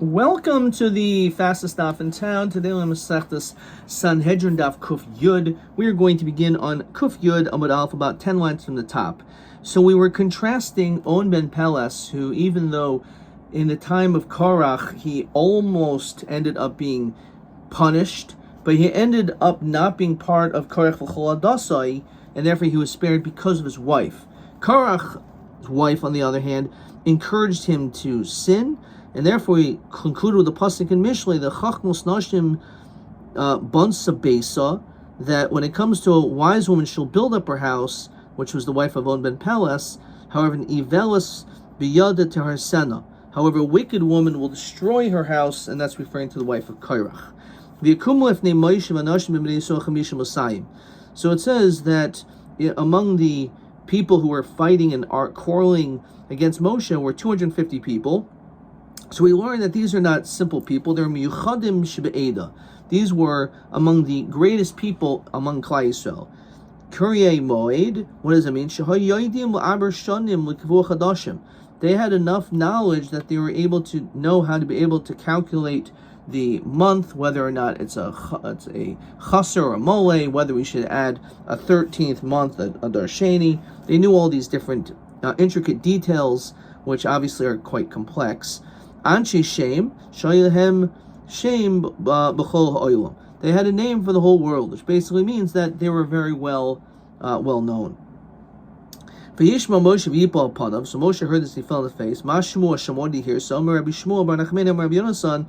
Welcome to the fastest daf in town. Today on Masechtas Sanhedrin daf Kuf Yud. We are going to begin on Kuf Yud Amud Aleph, about 10 lines from the top. So we were contrasting On ben Peles, who even though in the time of Korach he almost ended up being punished, but he ended up not being part of Korach v'chol Adasai, and therefore he was spared because of his wife. Korach's wife, on the other hand, encouraged him to sin, and therefore we concluded with the pasuk in Mishlei, the Chachmos Nashim Bonsa Besa, that when it comes to a wise woman, she'll build up her house, which was the wife of On ben Peles. However, an Ivelis Biyada to her Sena. However, a wicked woman will destroy her house, and that's referring to the wife of Korach. So it says that among the people who were fighting and are quarreling against Moshe were 250 people. So we learn that these are not simple people; they're miyuchadim shebe'eda. These were among the greatest people among Klal Yisrael. Kuryei Moed. What does it mean? Shehayodim la'aber shanim l'kivur chadashim. They had enough knowledge that they were able to know how to be able to calculate the month, whether or not it's a chaser or a mole, whether we should add a 13th month, a darsheni. They knew all these different intricate details, which obviously are quite complex. Anshe Shem, Shaylahem Shem B'chol Ha'olam. They had a name for the whole world, which basically means that they were very well known. V'yishma Moshe v'yipal panav. So Moshe heard this, he fell in the face. Ma Shmuel Shemodi here. So Rabbi Shmuel bar Nachman Rabbi Yonasan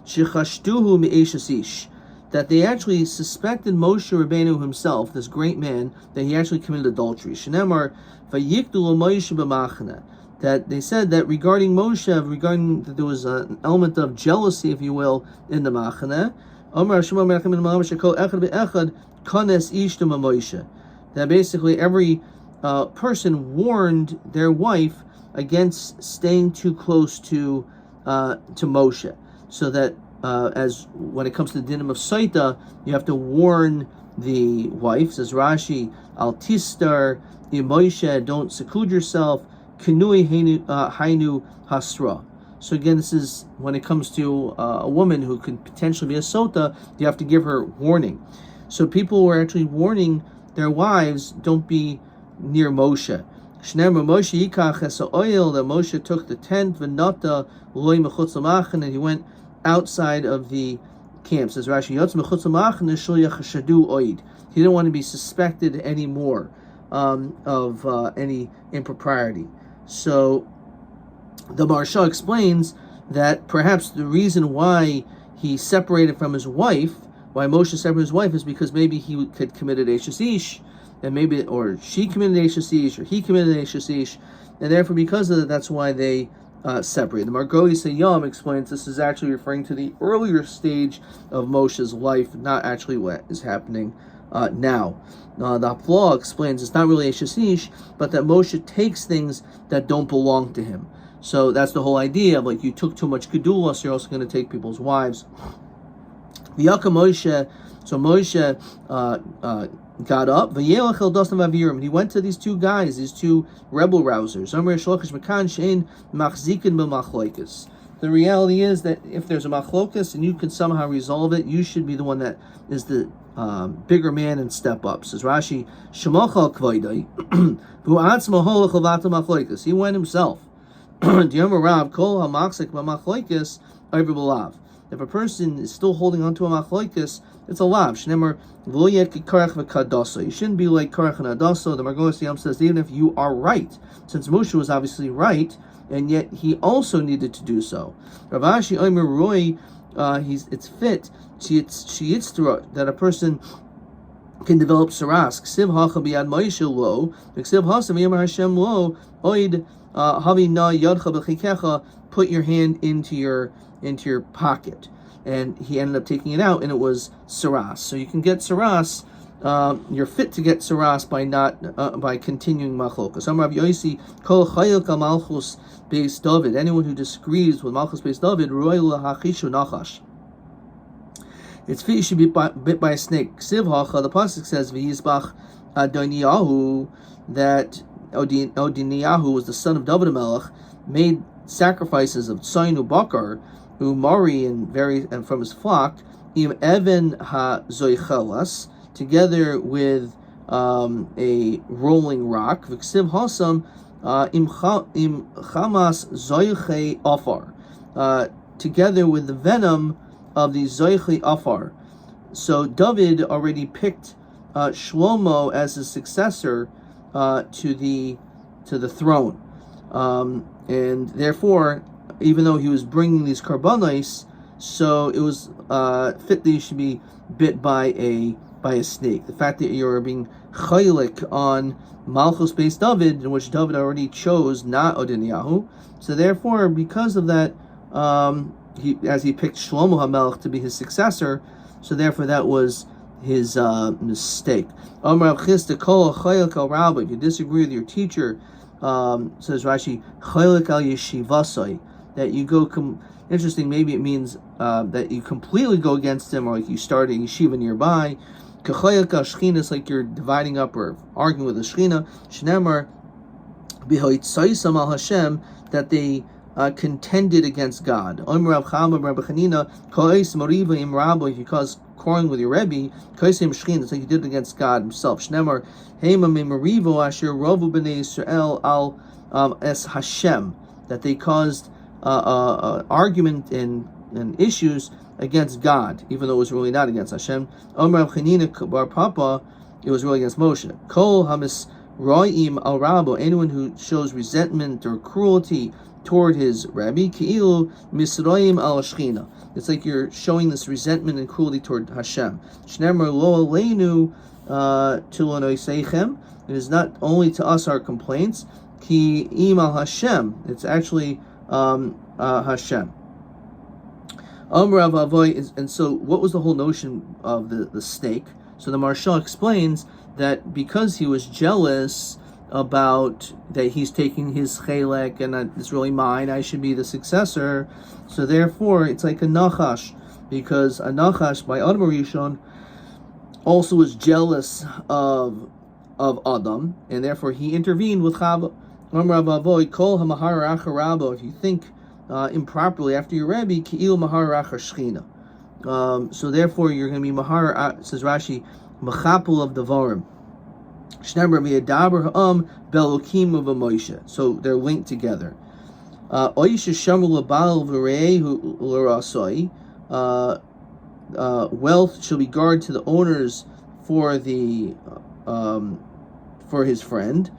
shechashtuhu me'eshes ish. That they actually suspected Moshe Rabbeinu himself, this great man, that he actually committed adultery. Shenemar v'yikdu Moshe b'machna. That they said that regarding Moshe, regarding that there was an element of jealousy, if you will, in the Machane. That basically every person warned their wife against staying too close to Moshe, so that as when it comes to the dinim of Saita, you have to warn the wife. Says Rashi, Al Tistar, Moshe, don't seclude yourself. Kinui hainu hasra. So again, this is when it comes to a woman who could potentially be a sota, you have to give her warning. So people were actually warning their wives, don't be near Moshe. Shneimar Moshe yikach es ha'oil, that Moshe took the tent, v'nata loy mechutz l'machane, and he went outside of the camp. Says Rashi, yotz mechutz l'machane shul yachashadu oid. He didn't want to be suspected anymore of any impropriety. So the Maharsha explains that perhaps the reason why he separated from his wife, why Moshe separated from his wife, is because maybe he had committed Eshes Ish, and maybe, or she committed Eshes Ish, or he committed Eshes Ish, and therefore because of that, that's why they separated. The Margoli Sayyam explains this is actually referring to the earlier stage of Moshe's life, not actually what is happening now. The Haflah explains it's not really Eshes Ish, but that Moshe takes things that don't belong to him. So that's the whole idea of, like, you took too much gedula, so you're also going to take people's wives. V'yaka Moshe, so Moshe got up, v'yelach el dasam avirim, and he went to these two guys, these two rebel rousers. Amar shlokish mekan shein machzikin b'machloikis. The reality is that if there's a machlokas and you can somehow resolve it, you should be the one that is the bigger man and step up. Says Rashi, Shemachal Kvaidai, Vu'atzmaho Lechavata Machloikas. He went himself. Diyom Rav Kol HaMachzik B'Machloikas Over B'Lav. If a person is still holding on to a machloikas, it's a lav. Shnemer V'lo Yek Karach V'Kadasa. You shouldn't be like Karach and Adasa. The Margos Yam says even if you are right, since Moshe was obviously right, and yet he also needed to do so. Ravashi Omer Roy, it's fit that a person can develop saras. Ksiv hacha biyad Moshe lo, ksiv hasa v'yamar Hashem lo, oid havi na yadcha b'chikecha, put your hand into your pocket. And he ended up taking it out, and it was saras. So you can get saras. You're fit to get saras by continuing machlokas. Amar Rabbi Yosi, kol chayil ka malchus beis David. Anyone who disagrees with malchus beis David, roy lahachishu nachash. It's fit you should be bit by a snake. Siv hacha, the pasuk says v'yizbach Adoniyahu, that Odiniyahu was the son of David HaMelech, made sacrifices of Tzayin Bakar, umari and from his flock, im even ha zoichelas, together with a rolling rock, v'ksiv hasam im chamas zoiche afar, together with the venom of the zoiche afar. So David already picked Shlomo as his successor to the throne, and therefore, even though he was bringing these karbanos, so it was fit that you should be bit by a snake. The fact that you're being chaylik on Malchus based David, in which David already chose not Adoniyahu, so therefore, because of that, he picked Shlomo HaMelech to be his successor, so therefore that was his mistake. If you disagree with your teacher, says Rashi, that you go interesting, maybe it means that you completely go against him, or like you start a yeshiva nearby. It's like you're dividing up or arguing with the Shechina. Shnemar Hashem, that they contended against God. If you cause quarreling with your Rebbe, it's like you did against God himself. Shnemar Asher Rovu B'nei Yisrael al es Hashem, that they caused argument and issues against God, even though it was really not against Hashem. Omer Chanina Bar Papa, it was really against Moshe. Kol Hamis Ra'im al Rabo, anyone who shows resentment or cruelty toward his Rabbi, Ki'ilu Misraim al Shechina. It's like you're showing this resentment and cruelty toward Hashem. Shnemer Lo Aleinu Tulonoiseichem. It is not only to us our complaints. Ki Im al Hashem. It's actually Hashem. And so what was the whole notion of the snake? So the Maharshal explains that because he was jealous about that he's taking his chelek and it's really mine, I should be the successor, so therefore it's like a nachash, because a nachash by Adam Rishon also was jealous of Adam, and therefore he intervened with Chava. If you think improperly after your Rebbe, ki'il mahar achar shechina. So therefore you're going to be mahar, says Rashi, machapul of devarim. Shnemer mi'adaber ha'am belokim of a Moshe. So they're linked together. Oish shamru labal v'reihu l'rasoi. Wealth shall be guarded to the owners for the for his friend.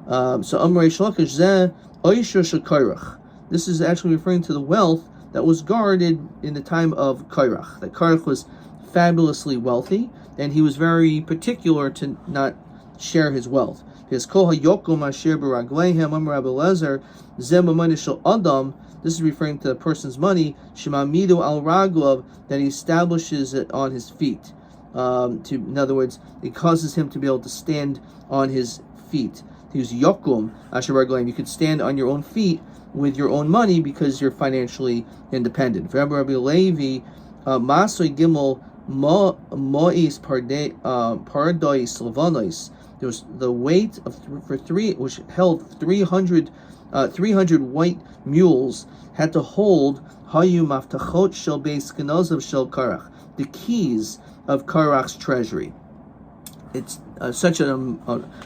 So Amrei Shlakish zeh oisha shakarach. This is actually referring to the wealth that was guarded in the time of Kairach. That Kairach was fabulously wealthy, and he was very particular to not share his wealth. This is referring to the person's money, Shemamidu al Raglav, that he establishes it on his feet. In other words, it causes him to be able to stand on his feet. To use Yokum Asher Raglaim, you could stand on your own feet with your own money because you're financially independent. For Rabbi Levi, Masoi Gimel Mois Pardois Levanois. There was the weight of which held 300 white mules, had to hold Hayu Maftachot Shel Beis Kenozav Shel Karach, the keys of Karach's treasury. It's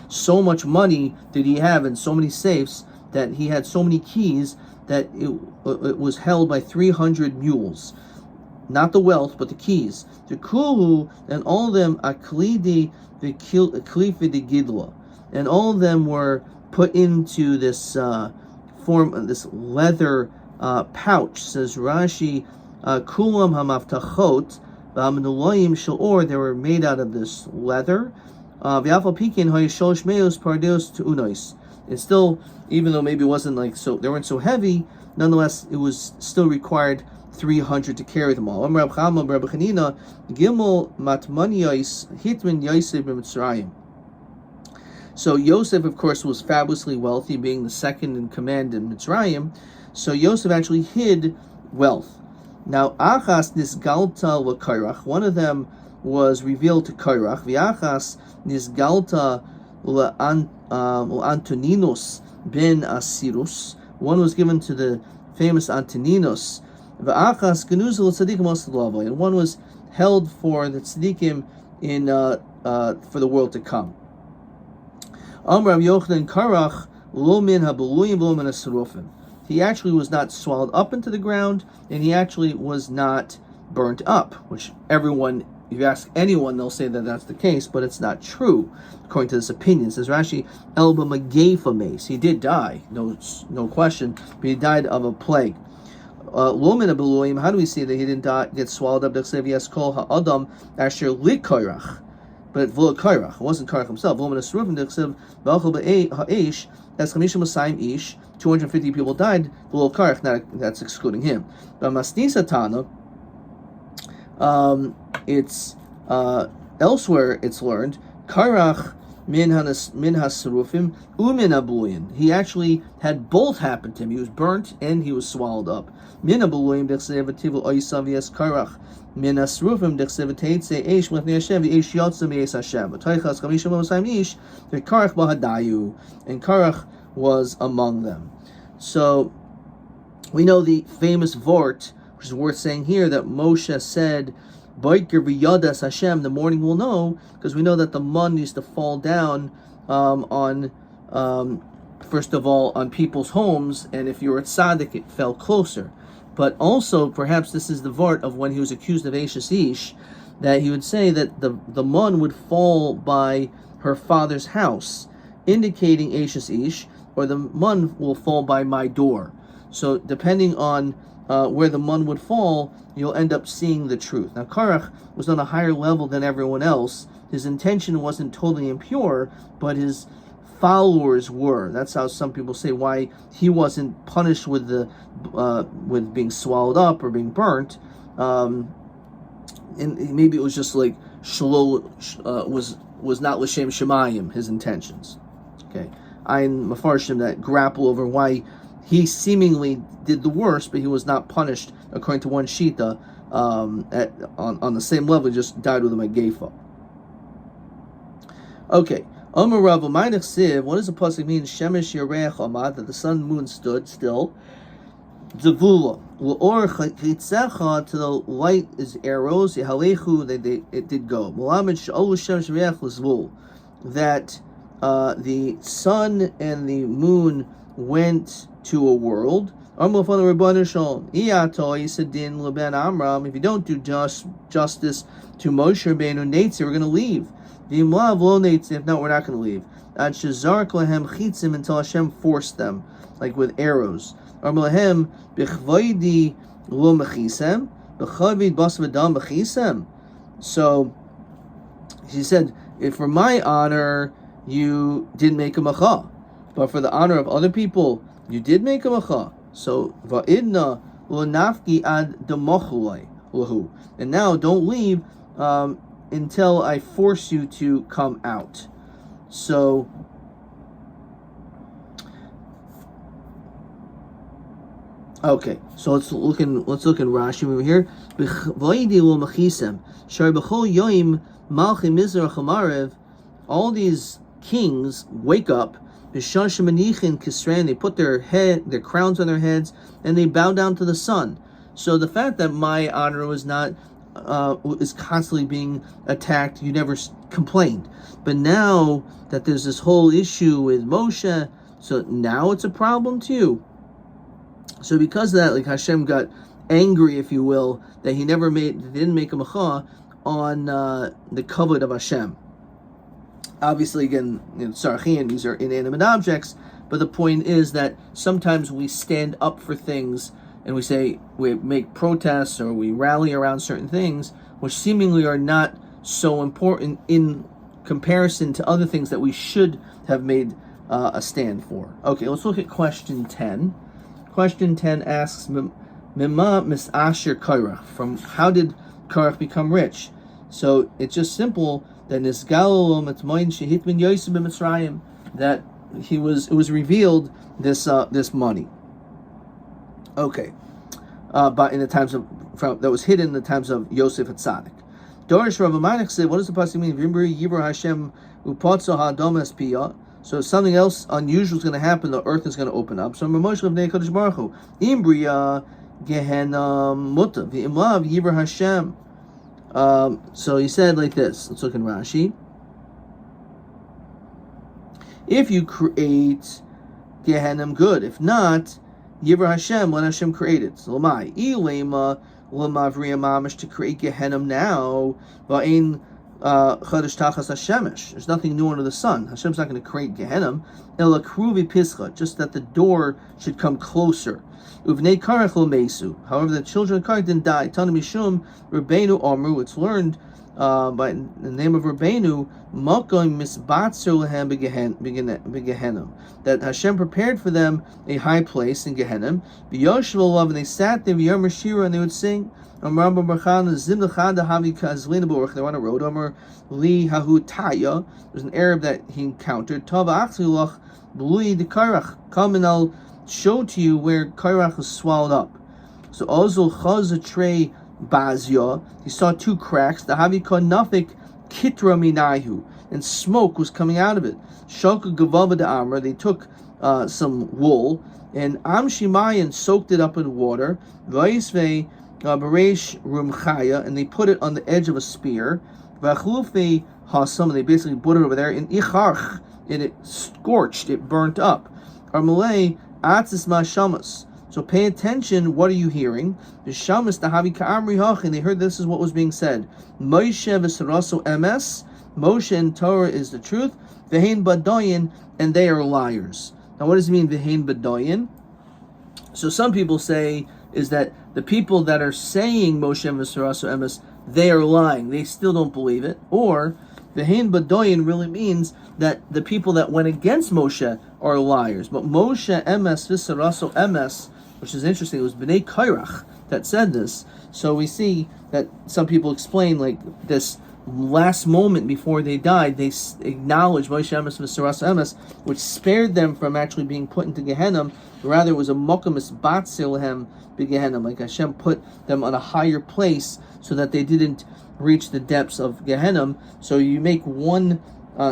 so much money did he have and so many safes that he had so many keys that it was held by 300 mules. Not the wealth, but the keys. The Kulu, and all of them, Aklidi, the Klifi, the Gidla. And all of them were put into this form, this leather pouch. Says Rashi, Kulam Hamaftachot, V'Amenulayim Shalor, they were made out of this leather. V'Yafal Pikin, Hayashol Shmeos Pardeos Tu'unois. It's still, even though maybe it wasn't like so, they weren't so heavy, nonetheless, it was still required 300 to carry them all. So Yosef, of course, was fabulously wealthy, being the second in command in Mitzrayim. So Yosef actually hid wealth. Now, Achas Nisgalta LeKairach, one of them was revealed to Kairach. V'Achas Nisgalta LeAntoninos ben Asirus. One was given to the famous Antoninos V'achas genuzel tzadikim osad, and one was held for the tzadikim in for the world to come. Amar Rav Yochanan Karach lo min habeluim v'lo min hasarufim. He actually was not swallowed up into the ground, and he actually was not burnt up, which everyone, if you ask anyone, they'll say that that's the case, but it's not true, according to this opinion. It says Rashi, Elba Magefa Mace. He did die, no question, but he died of a plague. Lomin Abeluim, how do we see that he didn't get swallowed up? Yes, Kol Ha'adam Asher Likairach. But V'lo Kairach, it wasn't Kairach himself. Lomin Asrufim Dechsev V'achel Ha'esh, that's Chamishim Masayim Ish, 250 people died, V'lo Kairach, that's excluding him. But Masnisa Tana, it's elsewhere it's learned Karach min hasarufim umin abuyin. He actually had both happen to him. He was burnt and he was swallowed up. Min abuyin dechsevativ oisav yes Karach min hasarufim dechsevateitze eish lefnei Hashem v'eish yotzim v'eish Hashem. V'toichas chamishim v'osayim ish v'Karach bahadayu, and Karach was among them. So we know the famous vort, which is worth saying here, that Moshe said, "Boiker v'yadas Hashem," the morning will know, because we know that the mun used to fall down on, first of all, on people's homes, and if you were a tzaddik, it fell closer. But also, perhaps this is the vort of when he was accused of Eishes Ish, that he would say that the mun would fall by her father's house, indicating Eishes Ish, or the mun will fall by my door. So depending on where the mun would fall, you'll end up seeing the truth. Now, Karach was on a higher level than everyone else. His intention wasn't totally impure, but his followers were. That's how some people say why he wasn't punished with with being swallowed up or being burnt. And maybe it was just like was not l'shem shemayim, his intentions. Okay, I'm mafarshim that grapple over why he seemingly did the worst, but he was not punished according to one shita on the same level. He just died with a megefa. Okay, Amar Rav Umaynach Siv. What does the pasuk mean? Shemesh Yareach Amad, that the sun and moon stood still. Zavula L'or Chitzecha, to the light is arrows. Yehalechu, it did go. Mulamed Sha'olu Shemesh Yareach L'Zvul, that the sun and the moon went to a world. If you don't do justice to Moshe Rabbeinu Neitzi, we're going to leave. If not, we're not going to leave. Until Hashem forced them, like with arrows. So he said, if for my honor you didn't make a macha, but for the honor of other people you did make a macha. So va'idna l'nafki ad demochulai lahu, and now don't leave until I force you to come out. So okay, so let's look in Rashi over here. All these kings wake up. They put their crowns on their heads, and they bow down to the sun. So the fact that my honor was not is constantly being attacked, you never complained. But now that there's this whole issue with Moshe, so now it's a problem too. So because of that, like, Hashem got angry, if you will, that he didn't make a macha on the kavod of Hashem. Obviously, again, tzarchim, these are inanimate objects, but the point is that sometimes we stand up for things and we make protests or we rally around certain things which seemingly are not so important in comparison to other things that we should have made a stand for. Okay, let's look at question 10. Question 10 asks, Mima misasher Korach, from how did Korach become rich? So it's just simple that that it was revealed this money. Okay, but in the times that was hidden in the times of Yosef at Tzaddik. Dorish Rav Umaynach said, what does the pasuk mean? V'imri yivra Hashem upotzo ha'adam es piyah. So something else unusual is going to happen. The earth is going to open up. So Moshe Rabbeinu Kadosh Baruch Hu, Imbriya Gehenna Mutta V'imlav Yibra Hashem. So he said like this. Let's look in Rashi. If you create Gehenna, good. If not, Yibra Hashem, let Hashem create it. So Lamai Ilema Lamavriya Mamish, to create Gehenna now. Va'in Chodesh Tachas Hashemesh. There's nothing new under the sun. Hashem's not going to create Gehenna. Ela Kruvi Pischa, just that the door should come closer. Uvnei Karach Lo Mesu. However, the children of Karach didn't die. Tana Mishum Rabbeinu Amru. It's learned by the name of Rabbeinu, Makom Misbatzer Lehem Begehenna, that Hashem prepared for them a high place in Gehenna. V'yoshev Olav, and they sat there, V'yomer Shira, and they would sing. They're on a road. Li Hahu Taya. There's an Arab that he encountered. Tava Achzilach Blui de Karach. Come and I'll show to you where Karach is swallowed up. So Ozul Chazatrei Bazia, he saw two cracks. The Havika Nafik Kitra Minahu, and smoke was coming out of it. Shoka Gavava de Amra, they took some wool and Amshimayan soaked it up in water. Vaisve Baresh Rumchaya, and they put it on the edge of a spear. Vachlufe Hasam, and they basically put it over there. In Icharch, and it scorched, it burnt up. Armalei Atzis Mashamas. So pay attention, what are you hearing? The Shamas Tahavi Ka'amri Hach, and they heard this is what was being said. Moshe v'Saraso Emes, Moshe and Torah is the truth. V'hein Badoyin, and they are liars. Now what does it mean, V'hein Badoyin? So some people say is that the people that are saying Moshe v'Saraso Emes, they are lying. They still don't believe it. Or V'hein Badoyin really means that the people that went against Moshe are liars. But Moshe Emes v'Saraso Emes, which is interesting, it was Bnei Kairach that said this. So we see that some people explain like this last moment before they died, they acknowledged Moshe Emes v'Saraso Emes, which spared them from actually being put into Gehenna. Rather, it was a mokamis batzilhem begehenna, like Hashem put them on a higher place so that they didn't reach the depths of Gehenna. So you make one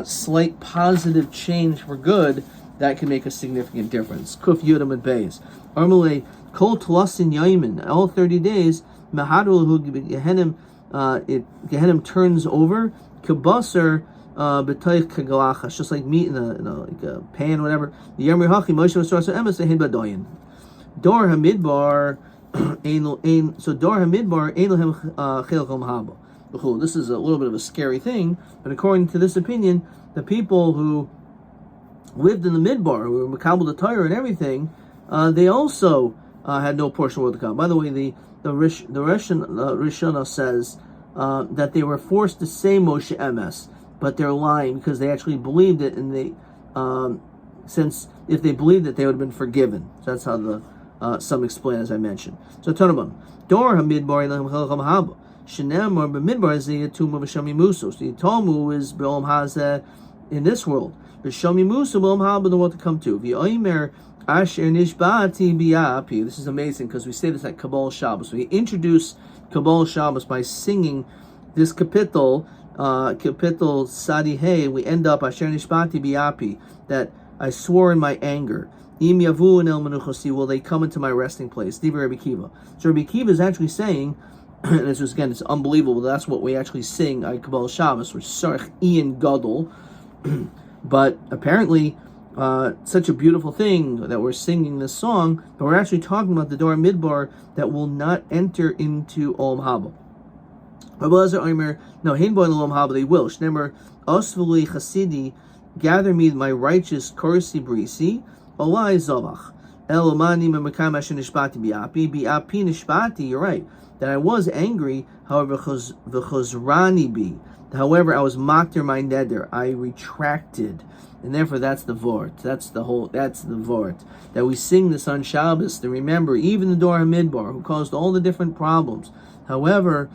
slight positive change for good, that can make a significant difference. Kuf Yudam and Beis. Armalei Kol Tlasin Yaimin. All 30 days, Mahadul Gehenim, Gehenim turns over. Kabasar B'Toich Kagalachas, just like meat in a pan, whatever. The Yamri Hachi Moshe V'Saraso Emes Ehin Badoyin. Dor Hamidbar so Dor Hamidbar Ein Lehem Chilchom Haba. This is a little bit of a scary thing, but according to this opinion, the people who lived in the Midbar, who were Makabel the Torah and everything, they also had no portion of world to come. By the way, the Rishona says that they were forced to say Moshe Emes, but they're lying because they actually believed it, and they since if they believed it, they would have been forgiven. So that's how the some explain, as I mentioned. So Tanabon, Dor Hamidbar Elam Chelcham Haba. Shenem or B'midbar is the Yatum V'Shami Muso. So the Yatomu is B'Olam Hazeh in this world. V'Shami Muso B'Olam Haba, the world to come to. V'Oimer Asher Nishbati B'Yapi. This is amazing because we say this at Kabbalah Shabbos. We introduce Kabbalah Shabbos by singing this kapitel Sadi Hey. We end up Asher Nishbati B'Yapi, that I swore in my anger. Im Yavu and El Menuchasi, will they come into my resting place? Diva Rabbi Kiva. So Rabbi Kiva is actually saying, and this is, again, it's unbelievable. That's what we actually sing at Kabbalah Shabbos, which is Sarach Ian Gadol. But apparently, such a beautiful thing that we're singing this song, but we're actually talking about the Dor Midbar that will not enter into Olam Haba. Rabbi Elazar Omer, no, Hein Boy in Olam Haba, they will. Shnemer Osvuli Chasidi, gather me my righteous Korsi Brisi, Olai Zavach. El Omani Memakam Asher Nishbati Biapi, Biapi Nishbati, you're right. That I was angry, however, v'chozrani bi. However, I was mocked in my neder. I retracted, and therefore that's the vort. That's the vort that we sing this on Shabbos to remember. Even the Dor Hamidbar, who caused all the different problems. However,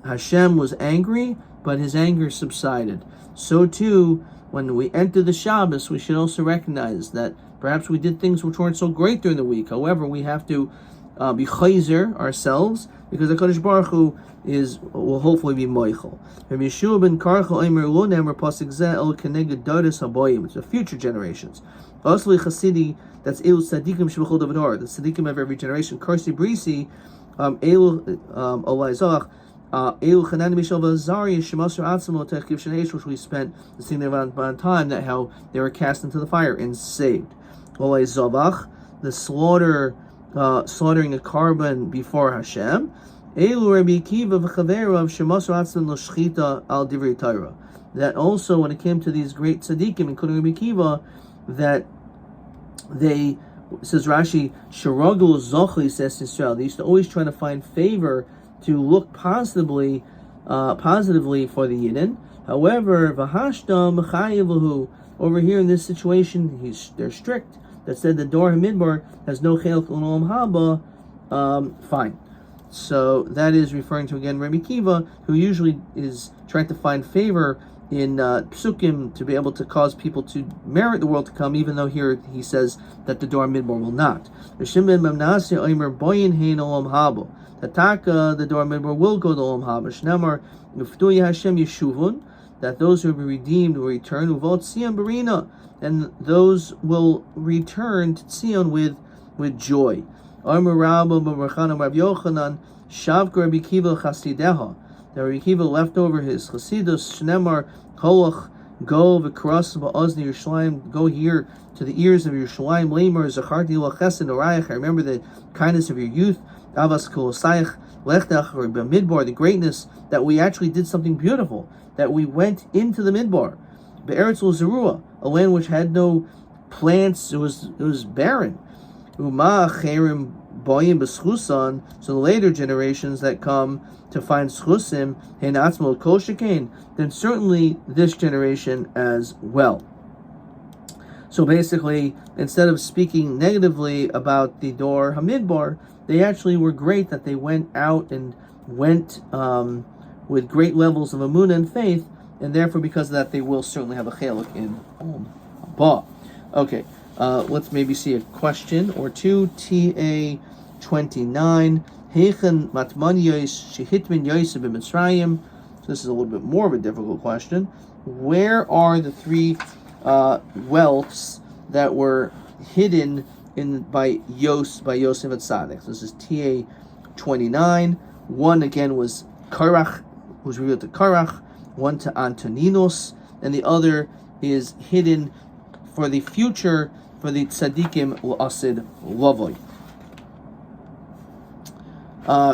Hashem was angry, but his anger subsided. So too, when we enter the Shabbos, we should also recognize that perhaps we did things which weren't so great during the week. However, we have to be chayzer ourselves, because the Kadosh Baruch Hu will hopefully be moichel. Rabbi Yeshua ben Karchel Eimer lo nemer pasuk zeh el keneged dados habayim. It's the future generations. Osli Chasidi, that's Elu Tzadikim Shebechol Davador, the Tzadikim of every generation. Karsi Brisi, Elu Olai Elu Chanani Mishal Vazari, Shemasar Atzmo Techiv Shanesh, which we spent the same amount of time, that how they were cast into the fire and saved. Olai Zavach, the slaughtering a carbon before Hashem. Elu Rabbi Akiva v'Chaverav Shemasar Atzmo L'Shchita Al Divrei Torah. That also, when it came to these great tzaddikim, including Rabbi Akiva, that they, says Rashi, Sharagul Zochli, says Israel, they used to always try to find favor to look positively for the Yidden. However, Vahashtam Chayivahu, over here in this situation, they're strict. That said, the Dor HaMidbar has no Chelek U'Olam Haba. Fine. So that is referring to, again, Rabbi Akiva, who usually is trying to find favor in psukim to be able to cause people to merit the world to come, even though here he says that the Dor Midbar will not. The Dor Midbar will go to Olam Haba. Shnamar Nuftuya Hashem Yeshuvun, that those who will be redeemed will return. Uvot Tzion Barina, and those will return to Tzion with joy. Amar Rabba B'Marchanam Rav Yochanan Shavka Rabbi Akiva Chasideha. That Rabbi Akiva left over his Chasidus, Shnemar, Kolach, go v'kras ba'ozni Yerushalayim, go here to the ears of Yerushalayim, Lamer, Zacharti l'chesed orayach, I remember the kindness of your youth, Avas kolosayach, Lechtach, or Midbar, the greatness, that we actually did something beautiful, that we went into the Midbar, Be'eretz Zerua, a land which had no plants, it was barren, Uma Cherim Boyim B'schusan, so the later generations that come to find schusim hein atzmo kol shekain, then certainly this generation as well. So basically, instead of speaking negatively about the Dor Hamidbar, they actually were great that they went out and went with great levels of emunah and faith, and therefore because of that they will certainly have a chelek in Olam Haba. Okay, let's maybe see a question or two. TA 29. Heichen matmaniyos shehitmin yosef b'Mitzrayim. So this is a little bit more of a difficult question. Where are the three wealths that were hidden by Yosef and Tzaddik? So this is TA 29. One again was Karach, was revealed to Karach. One to Antoninos, and the other is hidden for the future for the tzaddikim l'asid lavoi.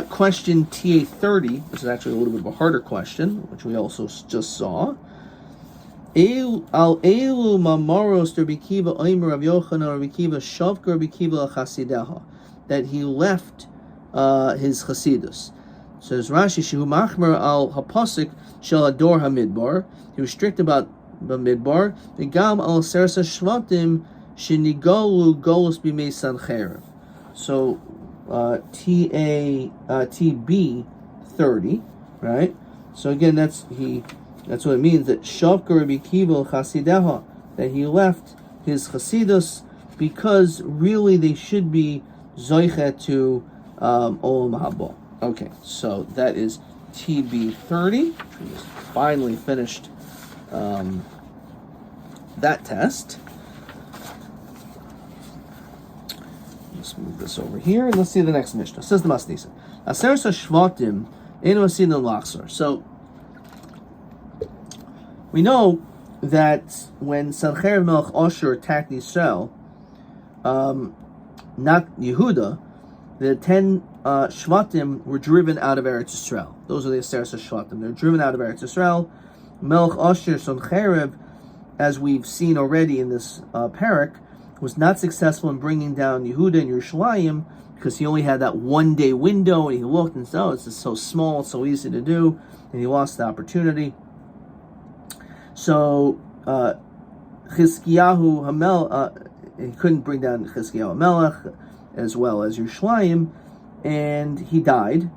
Question TA 30. This is actually a little bit of a harder question, which we also just saw. Al elu mamaros Rabbi Akiva Omer Rav Yochanan Rabbi Akiva Shavka Rabbi Akiva Chasideha, that he left his chasidus. Says Rashi, Shehu Machmer al Hapasik Shel Ador Hamidbar. He was strict about the Midbar. V'gam al Sersa Shvatim Shenigalu Golus B'mei Sanhedrin. So TB 30, right? So again, that's what it means, that Shavka Rabbi Akiva Chasideha, that he left his chasidus because really they should be zoichet to Olam Haba. Okay, so that is TB 30. We just finally finished that test. Let's move this over here and let's see the next Mishnah. Says the Masnisa. Aseres Shvatim Eino Asin L'Achsor. So we know that when Sanhedrin Melech Ashur attacked Yisrael, not Yehuda, the 10 Shvatim were driven out of Eretz Yisrael. Those are the Aseres Shvatim. They're driven out of Eretz Yisrael. Melech Ashur Sanhedrin, as we've seen already in this parak, was not successful in bringing down Yehuda and Yerushalayim because he only had that 1 day window, and he looked and said, oh, it's just so small, it's so easy to do, and he lost the opportunity. So Chizkiyahu Hamel, he couldn't bring down Chizkiyahu Hamelech as well as Yerushalayim, and he died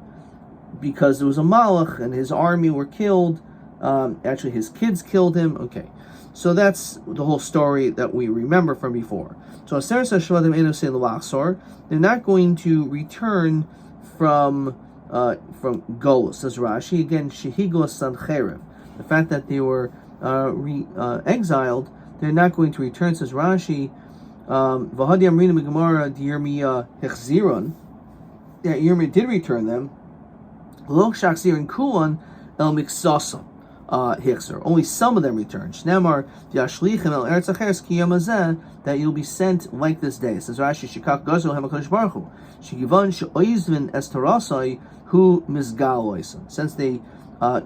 because there was a Malach and his army were killed. Actually, his kids killed him. Okay, so that's the whole story that we remember from before. So Aseres HaShvatim Eino Asin L'Achsor, they're not going to return from Golus. Says Rashi again, Shehigla Sanhedrin. The fact that they were exiled, they're not going to return. Says Rashi, V'hadi amrina b'gemara d'Yirmiyah hechziron. Yeah, Yirmiyah did return them. Lo shachzir and kulan el miksasa hichzer. Only some of them returned. Shnemar v'yashlichem el eretz acheres ki yom hazeh, that you'll be sent like this day. It says Rashi, shikach gazel hem HaKadosh Baruch Hu shegivan she'oizvin es tarasai hu mizgal oisim. Since they had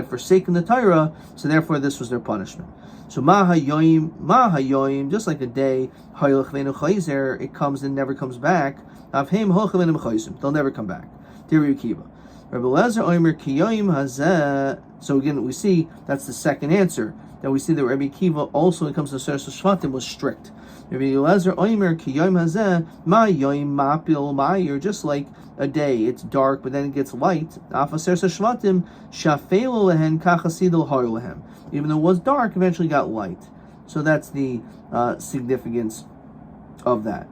forsaken the Torah, so therefore this was their punishment. So ma hayoim, just like a day, hayolch v'enu chayzer, it comes and never comes back. Avheim holchem v'enu chayzim, they'll never come back. Rabbi Akiva, Rabbi Lezer oimer kiyoim hazeh. So again, we see that's the second answer. That we see that Rabbi Akiva also, when it comes to Seres Shvatim, was strict. Rabbi Lezer oimer kiyoim hazeh ma yoim mapil ma'ir, just like a day, it's dark, but then it gets light. Afa Seres Shvatim shafelu lehen kachasidul har lehem. Even though it was dark, eventually got light. So that's the significance of that.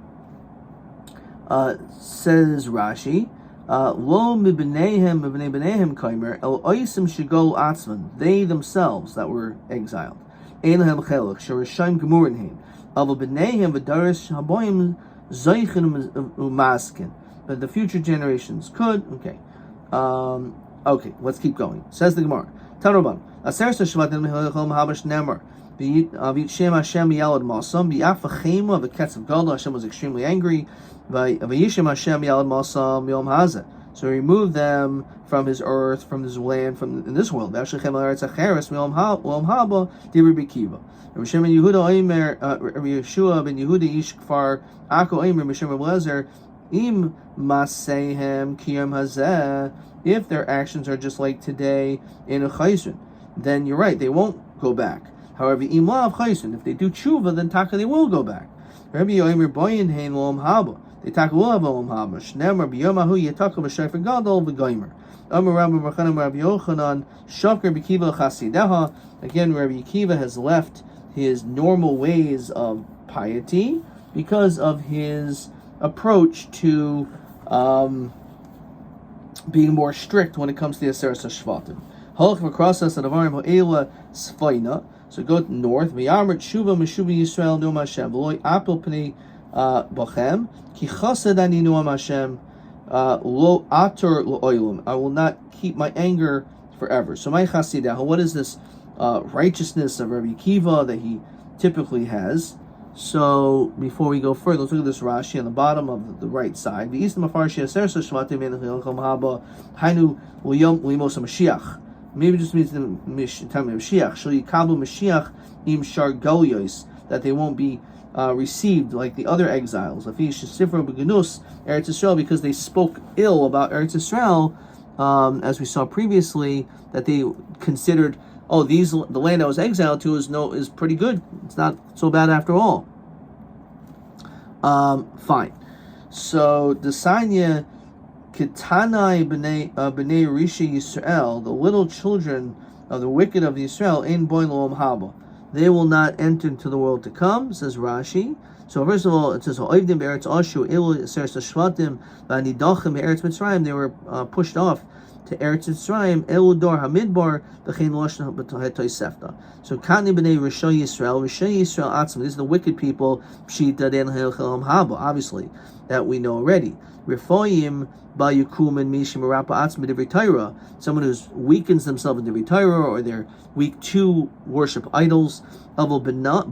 Says Rashi, Lo mibneihem kaimer el oisim shigol atzman. They themselves that were exiled. Ein lehem chelach sherishayim gemurinheim. Aval bneihem v'daris haboyim zoichin umaskin. But the future generations could. Okay. Okay, let's keep going. Says the Gemara. Taroban. Aseres Shvatim Hilchom Habash Nemar. V'yitshem Hashem Yalad Masam. V'yaf v'chema v'ketzav Gadol. Hashem was extremely angry. V'yishem Hashem Yalad Masam Yom Hazeh. So he removed them from his earth, from his land, from in this world. V'ashlechem Eretz Acheres Yom Haba Dibur B'Kiva. Rabbi Shimon Yehuda Oimer, Rabbi Yeshua ben Yehuda Ish Kfar Ako Oimer B'Shem Rabbi Lezer Im Maseihem Kiyom Hazeh. If their actions are just like today in a chayzun, then you're right, they won't go back. However, imlav chayzun, if they do tshuva, then taka they will go back. Rabbi Yomer boyin hein lo'om haba. They taka will have lo'om haba. Shnemar biyomahu yetaka b'shayfer gadol v'goymer. Amar Rabbi Barchanan Rabbi Yochanan shakar b'kiva chasideha. Again, Rabbi Akiva has left his normal ways of piety because of his approach to being more strict when it comes to the Aseres HaShvatim. Halach v'krasa sadavarim ha'ela sfaina. So go north. V'yamrit shuva meshuva Yisrael nuam Hashem. V'loi apel pnei bachem. Ki chased ani nuam Hashem. Lo ator lo oilam. I will not keep my anger forever. So my chasidah. What is this righteousness of Rabbi Akiva that he typically has? So before we go further, let's look at this Rashi on the bottom of the right side. Maybe just means the time of Mashiach, that they won't be received like the other exiles. Because they spoke ill about Eretz Yisrael, as we saw previously, that they considered, the land I was exiled to is pretty good. It's not so bad after all. Fine. So the Sanya Kitanai b'nei Rishi Yisrael, the little children of the wicked of Yisrael, in boin lo'om haba. They will not enter into the world to come, says Rashi. So first of all, it says Ha'oivdim be'eretz Ashu ilu Aseres HaShvatim v'anidachim be'eretz Mitzrayim. They were pushed off to Eretz Mitzrayim, Eludor Hamidbar, B'chein Lashon Ha'toisefta. So Kani b'nei Rishon Yisrael Atzma. These are the wicked people. Pshita den Hilchelam Haba. Obviously, that we know already. Refoyim Ba'Yukum and Mishim Arapa Atzma Divrei Torah. Someone who weakens themselves in Divrei Torah, or they're weak to worship idols. Avol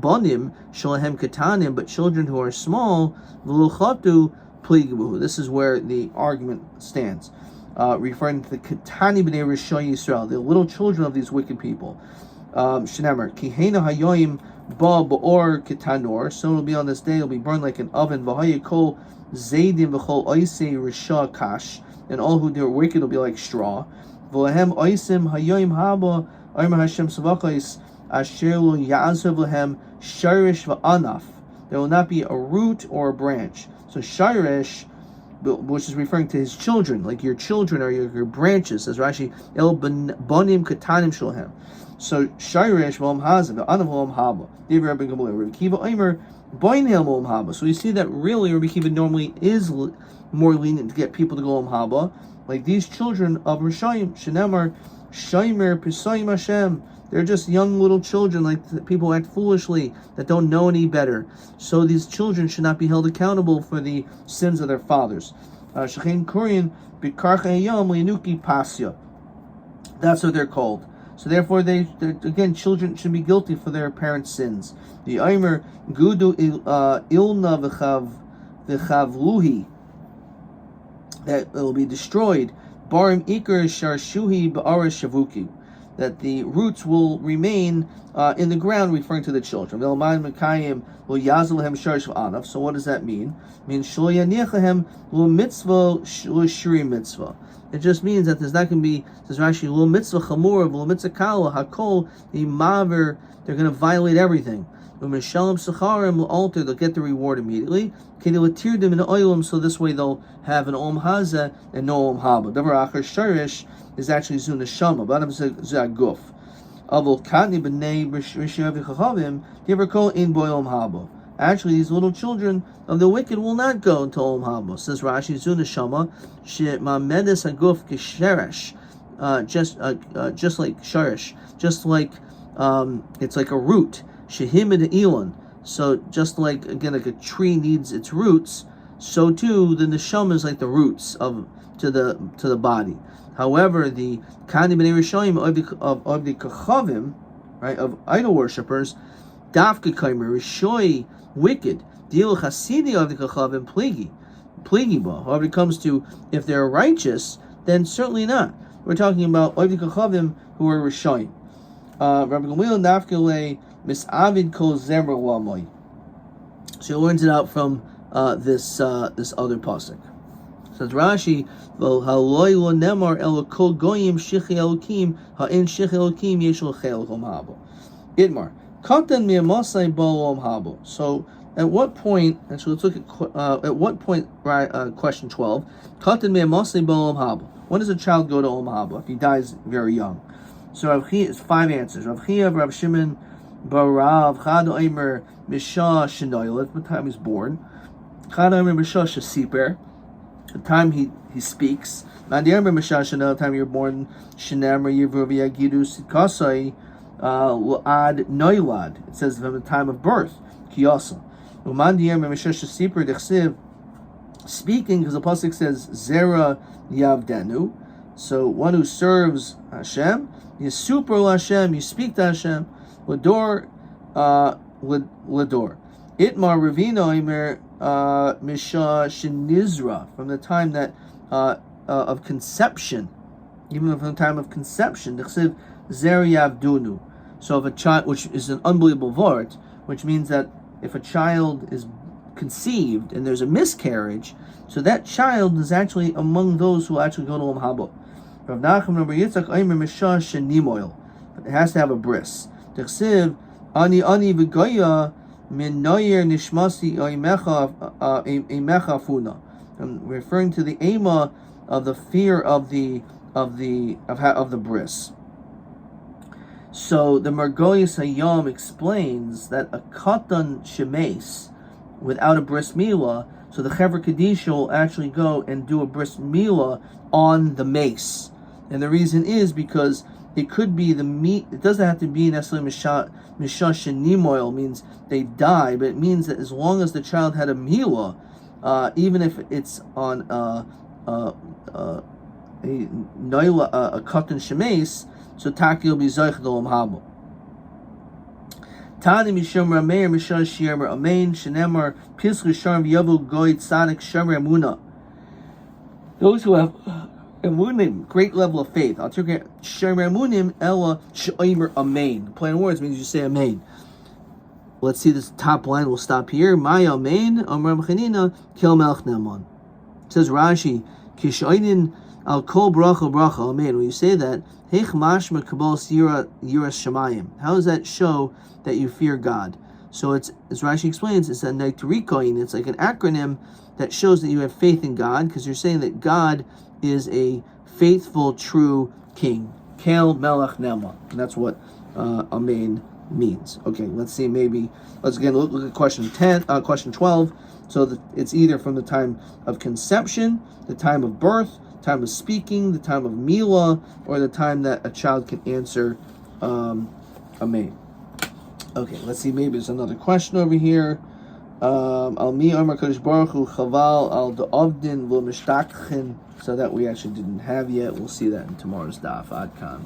Banim Shalahem Katanim, but children who are small, V'luchatu Pligabu. This is where the argument stands. Referring to the Katani b'nei Rishon Yisrael, the little children of these wicked people. Shnemer, Kihena hayoim ba ba'or ketanor. So it'll be on this day, it'll be burned like an oven. V'hayikol zaydim v'chol oisei risha kash, and all who are wicked will be like straw. V'lehem oisim hayoim haba oimer Hashem savachos asher lo ya'azav lehem shirish v'anaf. There will not be a root or a branch. So shirish, which is referring to his children, like your children are your branches, says Rashi, El Bonim Katanim Shulhem. So Shirish V'om Hazim, Anav V'om Haba. David Rabbi Gamaliel, Rabbi Kiva Omer, Boinhel V'om Haba. So we see that really Rabbi Kiva normally is more lenient to get people to go Om Haba, like these children of Rishayim, Shenemar, Shomer Pisoim Hashem. They're just young little children, like people act foolishly, that don't know any better. So these children should not be held accountable for the sins of their fathers. Shechein Kurian Bikarcha Hayom Linuki Pasya. That's what they're called. So therefore, they're again, children should be guilty for their parents' sins. The Aimer Gudu Ilna V'chavluhi, that it will be destroyed. Barim Iker Sharshuhi Ba'ara Shavuki, that the roots will remain in the ground, referring to the children. So what does that mean? It means mitzvah. It just means that there's not going to be, says Rashi, lo mitzvah chamura, lo mitzvah kala, hakol, the maver, they're going to violate everything. U'mishalim secharim will alter, they'll get the reward immediately. Kedelatirdim in oilim, so this way they'll have an om haza and no om haba. Davar achar sharish is actually zuna shama, but I'm zaguf. Avol kadni b'nei rishav chachavim, giver kol in boy om haba. Actually, these little children of the wicked will not go into Olam Haba. Says Rashi, Zuna Shama, She'mamedes Haguf Gesheresh, just like Sharish, just like it's like a root. Shehimid Elon. So just like, again, like a tree needs its roots, so too the neshama is like the roots to the body. However, the Kani B'nei Rishayim of the Kachavim, right, of idol worshippers, Dafka Kaimer Rishoy, wicked. Deal Hasidi of the Kachavim pligi ba. However, it comes to if they're righteous, then certainly not. We're talking about Oivdi Kachavim who are Rishoyim. Rabbi Gamliel Nafkele Misavid Kol Zemer Lamoy. So he learns it out from this other pasuk. Says Rashi, Haloi lo nemar elo kol goyim shichi elokim ha'in shichi elokim yeshul chel hom habo. Itmar katan mi'amasai ba'olam habo. So at what point? Actually, let's look at what point. Question 12. Katan mi'amasai ba'olam habo. When does a child go to Olam Haba if he dies very young? So Rav Chia is 5 answers. Rav Chia, Rav Shimon, Barav, Chad Omer, Misha Shenoil. That's the time he's born. Chad Omer Misha Shasiper. The time he speaks. Mandiamer Misha Shenoil. The time you're born. Shenamer Yivruvi Agidu Sitkasai Ad Noilad. It says from the time of birth. Kiyasa. Mandiamer Misha Shasiper Dechsiv. Speaking, because the pasuk says Zera Yavdenu. So one who serves Hashem, Yisupar Hashem, you speak to Hashem, Lador, Lador. Itmar Ravino Imer Misha Shinizra, from the time that of conception, even from the time of conception, Dechsiv Zer Yavdunu. So if a child, which is an unbelievable vort, which means that if a child is conceived and there's a miscarriage, so that child is actually among those who actually go to Olam Haba. Rav Nachum Rabbi Yitzchak Aimer Misha Shenimoil. It has to have a bris. T'chsiv ani v'goya min noyer nishmasi eimecha funa. I'm referring to the ema of the fear of the bris. So the Margoyis Hayom explains that a katan shemes without a bris milah, so the Chevra Kadisha will actually go and do a bris milah on the mace. And the reason is because it could be the meat, it doesn't have to be necessarily Misha Shenimoil, means they die, but it means that as long as the child had a milah, even if it's on a katan shemes, so Taki will be Zoich D'Olam Haba. Tani Mishomer Ameir Misha Shiemer Amein Shenemar Pischu Sharm Yavu Goy Tzadik Shomer Emuna. Those who have emunim, great level of faith. I'll take it. Shomer Emunim Ella Shomer Amein. Plain words means you say Amein. Let's see this top line. We'll stop here. Maya Amein Amar Mechanina Kil Melch Neman. Says Rashi Kishoinin Al Kol Bracha Bracha Amein. When you say that, Heich Mashma Kabal Yiras Shemayim. How does that show that you fear God? So it's, as Rashi explains, it's a Naitrikoin. It's like an acronym that shows that you have faith in God, because you're saying that God is a faithful, true king. Kel Melech Nema. And that's what Amen means. Okay, let's see, let's again look at question 12. So it's either from the time of conception, the time of birth, time of speaking, the time of Mila, or the time that a child can answer Amen. Okay, let's see, maybe there's another question over here. Al mi amar kadosh baruch hu chaval al da'avdin lo mishtachkin, so that we actually didn't have yet. We'll see that in tomorrow's daf. Ad kan.